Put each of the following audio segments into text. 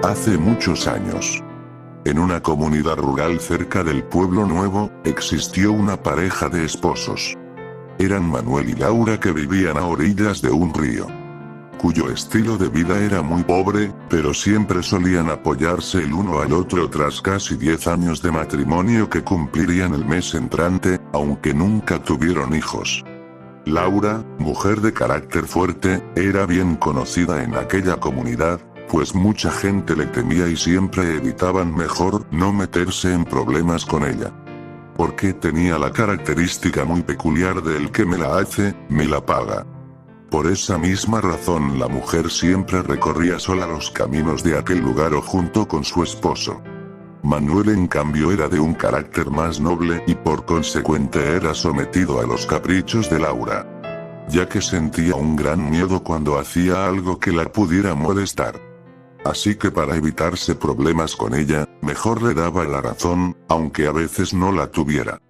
Hace muchos años, en una comunidad rural cerca del pueblo nuevo, existió una pareja de esposos. Eran Manuel y Laura, que vivían a orillas de un río, cuyo estilo de vida era muy pobre, pero siempre solían apoyarse el uno al otro tras casi 10 años de matrimonio que cumplirían el mes entrante, aunque nunca tuvieron hijos. Laura, mujer de carácter fuerte, era bien conocida en aquella comunidad, pues mucha gente le temía y siempre evitaban mejor no meterse en problemas con ella, porque tenía la característica muy peculiar de el que me la hace, me la paga. Por esa misma razón la mujer siempre recorría sola los caminos de aquel lugar o junto con su esposo. Manuel, en cambio, era de un carácter más noble y por consecuente era sometido a los caprichos de Laura, ya que sentía un gran miedo cuando hacía algo que la pudiera molestar. Así que para evitarse problemas con ella, mejor le daba la razón, aunque a veces no la tuviera.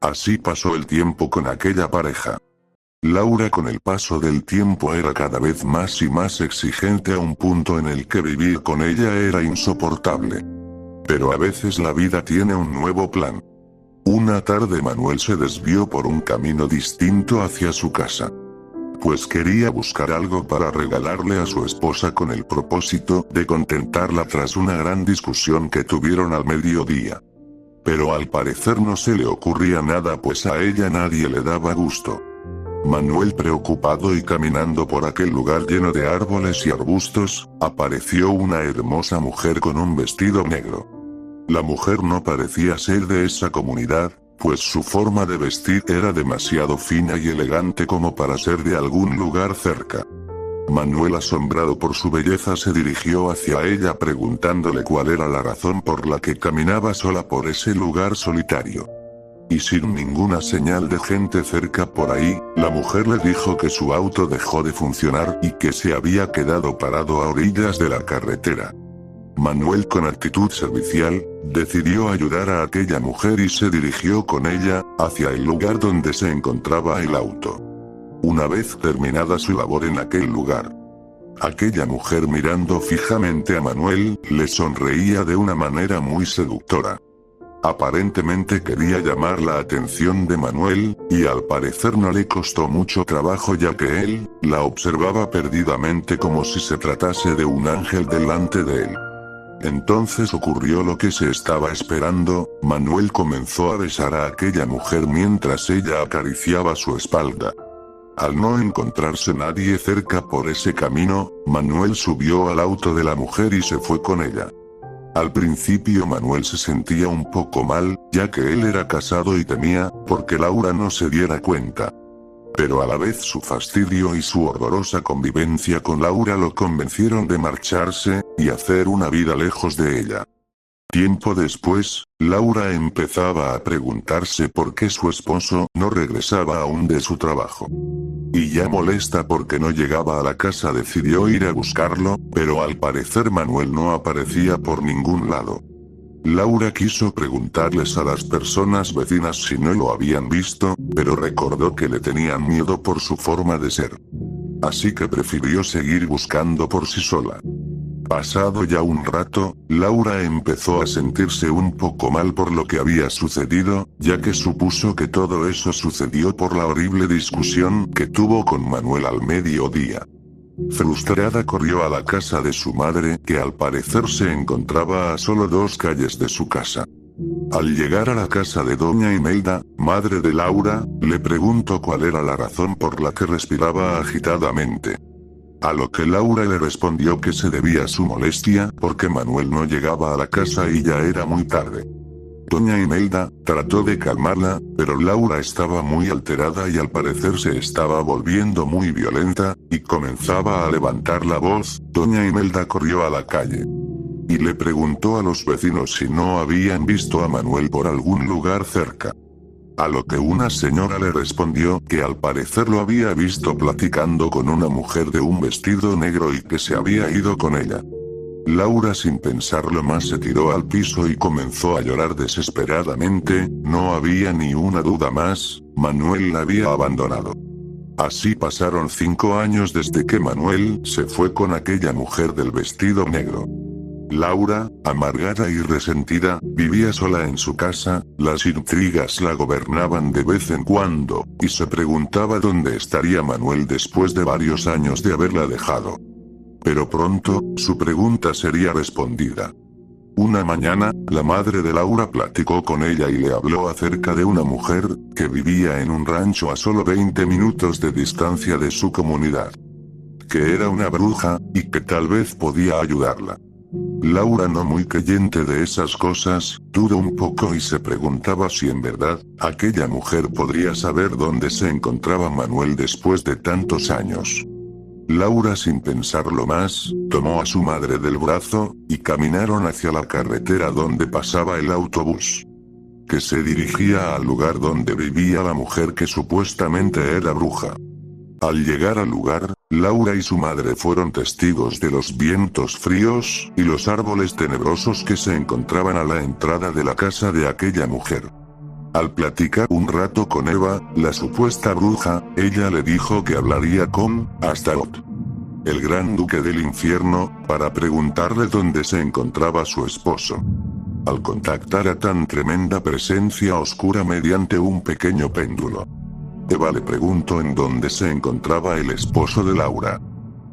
Así pasó el tiempo con aquella pareja. Laura, con el paso del tiempo, era cada vez más y más exigente, a un punto en el que vivir con ella era insoportable. Pero a veces la vida tiene un nuevo plan. Una tarde Manuel se desvió por un camino distinto hacia su casa, pues quería buscar algo para regalarle a su esposa con el propósito de contentarla tras una gran discusión que tuvieron al mediodía. Pero al parecer no se le ocurría nada, pues a ella nadie le daba gusto. Manuel, preocupado y caminando por aquel lugar lleno de árboles y arbustos, apareció una hermosa mujer con un vestido negro. La mujer no parecía ser de esa comunidad, pues su forma de vestir era demasiado fina y elegante como para ser de algún lugar cerca. Manuel, asombrado por su belleza, se dirigió hacia ella preguntándole cuál era la razón por la que caminaba sola por ese lugar solitario. Y sin ninguna señal de gente cerca por ahí, la mujer le dijo que su auto dejó de funcionar y que se había quedado parado a orillas de la carretera. Manuel, con actitud servicial, decidió ayudar a aquella mujer y se dirigió con ella hacia el lugar donde se encontraba el auto. Una vez terminada su labor en aquel lugar, aquella mujer, mirando fijamente a Manuel, le sonreía de una manera muy seductora. Aparentemente quería llamar la atención de Manuel, y al parecer no le costó mucho trabajo, ya que él la observaba perdidamente como si se tratase de un ángel delante de él. Entonces ocurrió lo que se estaba esperando. Manuel comenzó a besar a aquella mujer mientras ella acariciaba su espalda. Al no encontrarse nadie cerca por ese camino, Manuel subió al auto de la mujer y se fue con ella. Al principio Manuel se sentía un poco mal, ya que él era casado y temía porque Laura no se diera cuenta. Pero a la vez su fastidio y su horrorosa convivencia con Laura lo convencieron de marcharse y hacer una vida lejos de ella. Tiempo después, Laura empezaba a preguntarse por qué su esposo no regresaba aún de su trabajo. Y ya molesta porque no llegaba a la casa, decidió ir a buscarlo, pero al parecer Manuel no aparecía por ningún lado. Laura quiso preguntarles a las personas vecinas si no lo habían visto, pero recordó que le tenían miedo por su forma de ser. Así que prefirió seguir buscando por sí sola. Pasado ya un rato, Laura empezó a sentirse un poco mal por lo que había sucedido, ya que supuso que todo eso sucedió por la horrible discusión que tuvo con Manuel al mediodía. Frustrada, corrió a la casa de su madre, que al parecer se encontraba a solo 2 calles de su casa. Al llegar a la casa de doña Imelda, madre de Laura, le preguntó cuál era la razón por la que respiraba agitadamente. A lo que Laura le respondió que se debía a su molestia, porque Manuel no llegaba a la casa y ya era muy tarde. Doña Imelda trató de calmarla, pero Laura estaba muy alterada y al parecer se estaba volviendo muy violenta, y comenzaba a levantar la voz. Doña Imelda corrió a la calle y le preguntó a los vecinos si no habían visto a Manuel por algún lugar cerca. A lo que una señora le respondió que al parecer lo había visto platicando con una mujer de un vestido negro y que se había ido con ella. Laura, sin pensarlo más, se tiró al piso y comenzó a llorar desesperadamente. No había ni una duda más, Manuel la había abandonado. Así pasaron 5 años desde que Manuel se fue con aquella mujer del vestido negro. Laura, amargada y resentida, vivía sola en su casa, las intrigas la gobernaban de vez en cuando, y se preguntaba dónde estaría Manuel después de varios años de haberla dejado. Pero pronto, su pregunta sería respondida. Una mañana, la madre de Laura platicó con ella y le habló acerca de una mujer, que vivía en un rancho a solo 20 minutos de distancia de su comunidad. Que era una bruja, y que tal vez podía ayudarla. Laura, no muy creyente de esas cosas, dudó un poco y se preguntaba si en verdad, aquella mujer podría saber dónde se encontraba Manuel después de tantos años. Laura, sin pensarlo más, tomó a su madre del brazo, y caminaron hacia la carretera donde pasaba el autobús, que se dirigía al lugar donde vivía la mujer que supuestamente era bruja. Al llegar al lugar, Laura y su madre fueron testigos de los vientos fríos y los árboles tenebrosos que se encontraban a la entrada de la casa de aquella mujer. Al platicar un rato con Eva, la supuesta bruja, ella le dijo que hablaría con Astaroth, el gran duque del infierno, para preguntarle dónde se encontraba su esposo. Al contactar a tan tremenda presencia oscura mediante un pequeño péndulo, Eva le preguntó en dónde se encontraba el esposo de Laura.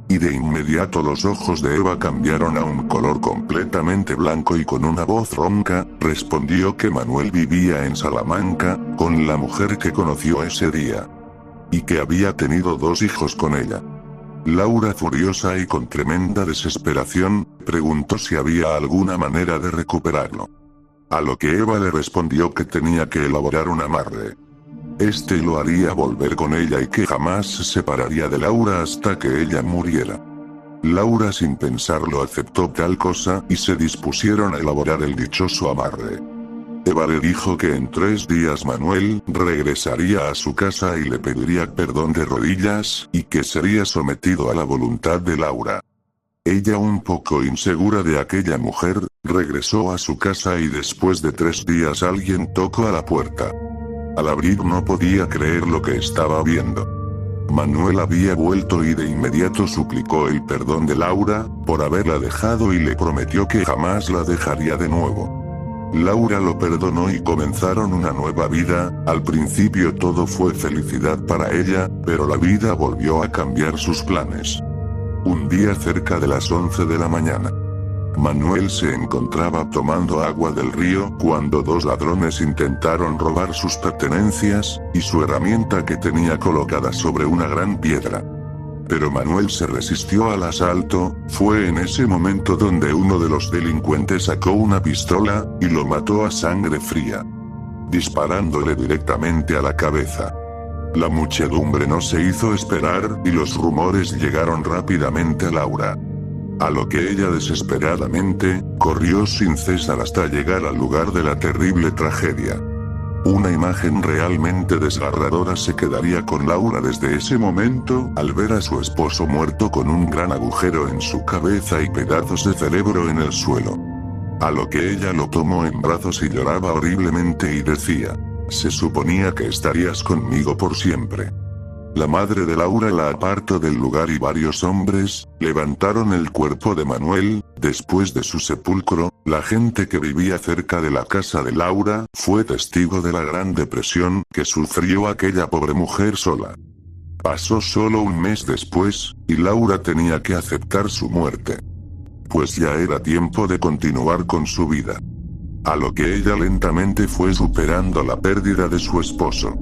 Y de inmediato los ojos de Eva cambiaron a un color completamente blanco y con una voz ronca, respondió que Manuel vivía en Salamanca, con la mujer que conoció ese día. Y que había tenido 2 hijos con ella. Laura, furiosa y con tremenda desesperación, preguntó si había alguna manera de recuperarlo. A lo que Eva le respondió que tenía que elaborar un amarre. Este lo haría volver con ella y que jamás se separaría de Laura hasta que ella muriera. Laura, sin pensarlo, aceptó tal cosa y se dispusieron a elaborar el dichoso amarre. Eva le dijo que en 3 días Manuel regresaría a su casa y le pediría perdón de rodillas, y que sería sometido a la voluntad de Laura. Ella, un poco insegura de aquella mujer, regresó a su casa y después de 3 días alguien tocó a la puerta. Al abrir no podía creer lo que estaba viendo. Manuel había vuelto y de inmediato suplicó el perdón de Laura, por haberla dejado y le prometió que jamás la dejaría de nuevo. Laura lo perdonó y comenzaron una nueva vida. Al principio todo fue felicidad para ella, pero la vida volvió a cambiar sus planes. Un día cerca de las 11 de la mañana, Manuel se encontraba tomando agua del río cuando 2 ladrones intentaron robar sus pertenencias, y su herramienta que tenía colocada sobre una gran piedra. Pero Manuel se resistió al asalto. Fue en ese momento donde uno de los delincuentes sacó una pistola, y lo mató a sangre fría, disparándole directamente a la cabeza. La muchedumbre no se hizo esperar, y los rumores llegaron rápidamente a Laura. A lo que ella desesperadamente, corrió sin cesar hasta llegar al lugar de la terrible tragedia. Una imagen realmente desgarradora se quedaría con Laura desde ese momento, al ver a su esposo muerto con un gran agujero en su cabeza y pedazos de cerebro en el suelo. A lo que ella lo tomó en brazos y lloraba horriblemente y decía: «Se suponía que estarías conmigo por siempre». La madre de Laura la apartó del lugar y varios hombres levantaron el cuerpo de Manuel. Después de su sepulcro, la gente que vivía cerca de la casa de Laura fue testigo de la gran depresión que sufrió aquella pobre mujer sola. Pasó solo un mes después, y Laura tenía que aceptar su muerte, pues ya era tiempo de continuar con su vida. A lo que ella lentamente fue superando la pérdida de su esposo.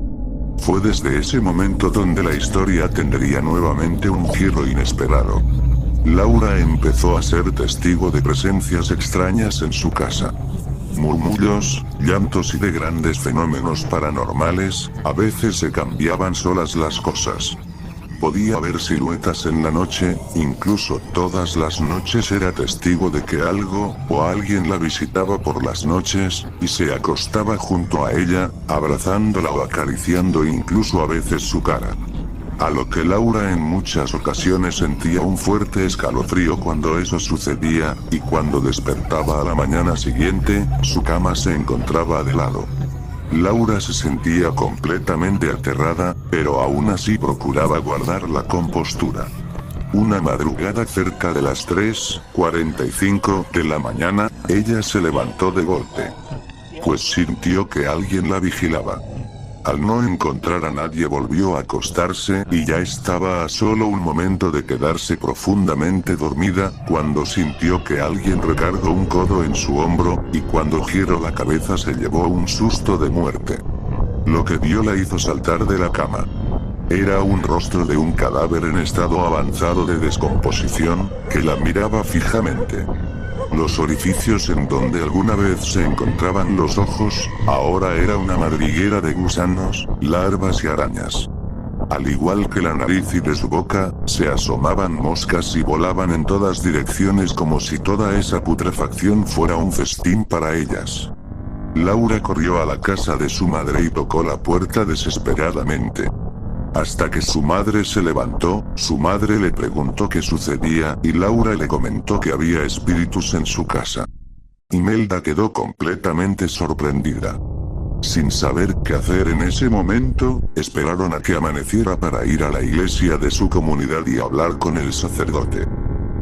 Fue desde ese momento donde la historia tendría nuevamente un giro inesperado. Laura empezó a ser testigo de presencias extrañas en su casa. Murmullos, llantos y de grandes fenómenos paranormales. A veces se cambiaban solas las cosas. Podía ver siluetas en la noche, incluso todas las noches era testigo de que algo o alguien la visitaba por las noches, y se acostaba junto a ella, abrazándola o acariciando incluso a veces su cara. A lo que Laura en muchas ocasiones sentía un fuerte escalofrío cuando eso sucedía, y cuando despertaba a la mañana siguiente, su cama se encontraba de lado. Laura se sentía completamente aterrada, pero aún así procuraba guardar la compostura. Una madrugada cerca de las 3:45 de la mañana, ella se levantó de golpe, pues sintió que alguien la vigilaba. Al no encontrar a nadie volvió a acostarse y ya estaba a solo un momento de quedarse profundamente dormida, cuando sintió que alguien recargó un codo en su hombro, y cuando giró la cabeza se llevó un susto de muerte. Lo que vio la hizo saltar de la cama. Era un rostro de un cadáver en estado avanzado de descomposición, que la miraba fijamente. Los orificios en donde alguna vez se encontraban los ojos, ahora era una madriguera de gusanos, larvas y arañas. Al igual que la nariz y de su boca, se asomaban moscas y volaban en todas direcciones como si toda esa putrefacción fuera un festín para ellas. Laura corrió a la casa de su madre y tocó la puerta desesperadamente. Hasta que su madre se levantó, su madre le preguntó qué sucedía y Laura le comentó que había espíritus en su casa. Imelda quedó completamente sorprendida. Sin saber qué hacer en ese momento, esperaron a que amaneciera para ir a la iglesia de su comunidad y hablar con el sacerdote.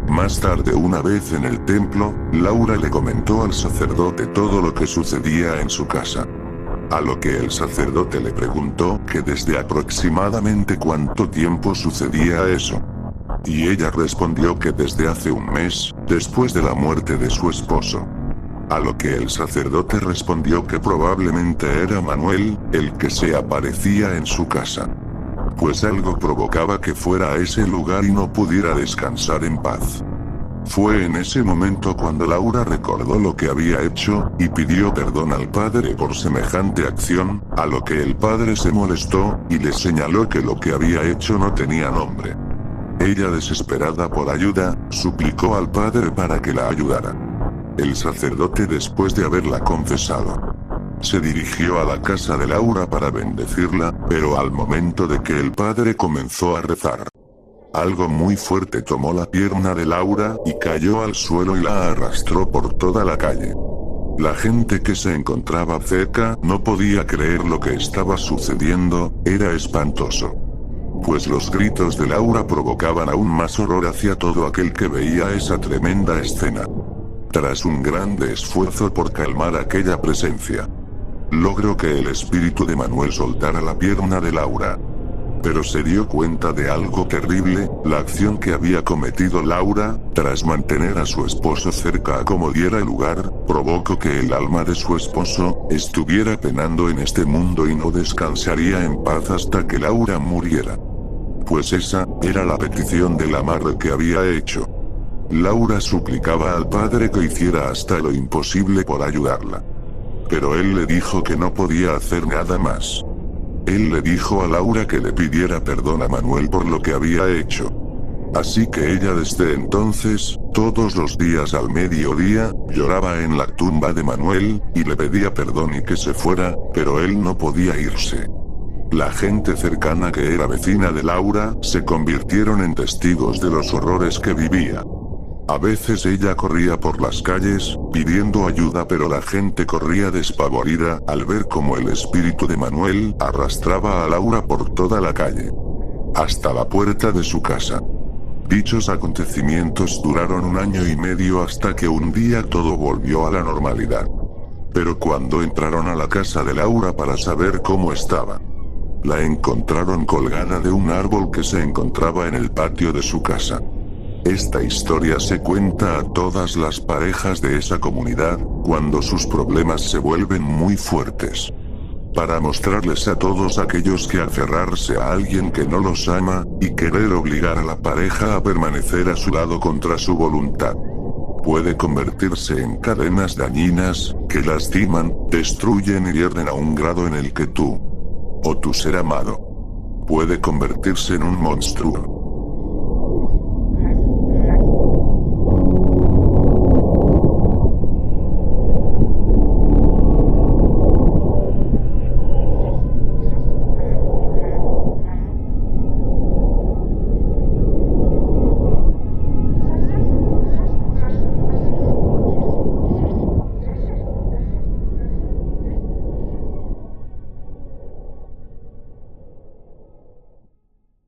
Más tarde, una vez en el templo, Laura le comentó al sacerdote todo lo que sucedía en su casa. A lo que el sacerdote le preguntó que desde aproximadamente cuánto tiempo sucedía eso. Y ella respondió que desde hace un mes, después de la muerte de su esposo. A lo que el sacerdote respondió que probablemente era Manuel, el que se aparecía en su casa. Pues algo provocaba que fuera a ese lugar y no pudiera descansar en paz. Fue en ese momento cuando Laura recordó lo que había hecho, y pidió perdón al padre por semejante acción, a lo que el padre se molestó, y le señaló que lo que había hecho no tenía nombre. Ella, desesperada por ayuda, suplicó al padre para que la ayudara. El sacerdote, después de haberla confesado, se dirigió a la casa de Laura para bendecirla, pero al momento de que el padre comenzó a rezar, algo muy fuerte tomó la pierna de Laura y cayó al suelo y la arrastró por toda la calle. La gente que se encontraba cerca no podía creer lo que estaba sucediendo, era espantoso. Pues los gritos de Laura provocaban aún más horror hacia todo aquel que veía esa tremenda escena. Tras un grande esfuerzo por calmar aquella presencia, logró que el espíritu de Manuel soltara la pierna de Laura. Pero se dio cuenta de algo terrible, la acción que había cometido Laura, tras mantener a su esposo cerca a como diera lugar, provocó que el alma de su esposo estuviera penando en este mundo y no descansaría en paz hasta que Laura muriera. Pues esa era la petición del amarre que había hecho. Laura suplicaba al padre que hiciera hasta lo imposible por ayudarla. Pero él le dijo que no podía hacer nada más. Él le dijo a Laura que le pidiera perdón a Manuel por lo que había hecho. Así que ella desde entonces, todos los días al mediodía, lloraba en la tumba de Manuel, y le pedía perdón y que se fuera, pero él no podía irse. La gente cercana que era vecina de Laura, se convirtieron en testigos de los horrores que vivía. A veces ella corría por las calles, pidiendo ayuda, pero la gente corría despavorida al ver cómo el espíritu de Manuel arrastraba a Laura por toda la calle, hasta la puerta de su casa. Dichos acontecimientos duraron 1 año y medio hasta que un día todo volvió a la normalidad. Pero cuando entraron a la casa de Laura para saber cómo estaba, la encontraron colgada de un árbol que se encontraba en el patio de su casa. Esta historia se cuenta a todas las parejas de esa comunidad, cuando sus problemas se vuelven muy fuertes. Para mostrarles a todos aquellos que aferrarse a alguien que no los ama, y querer obligar a la pareja a permanecer a su lado contra su voluntad, puede convertirse en cadenas dañinas, que lastiman, destruyen y hierden a un grado en el que tú, o tu ser amado, puede convertirse en un monstruo.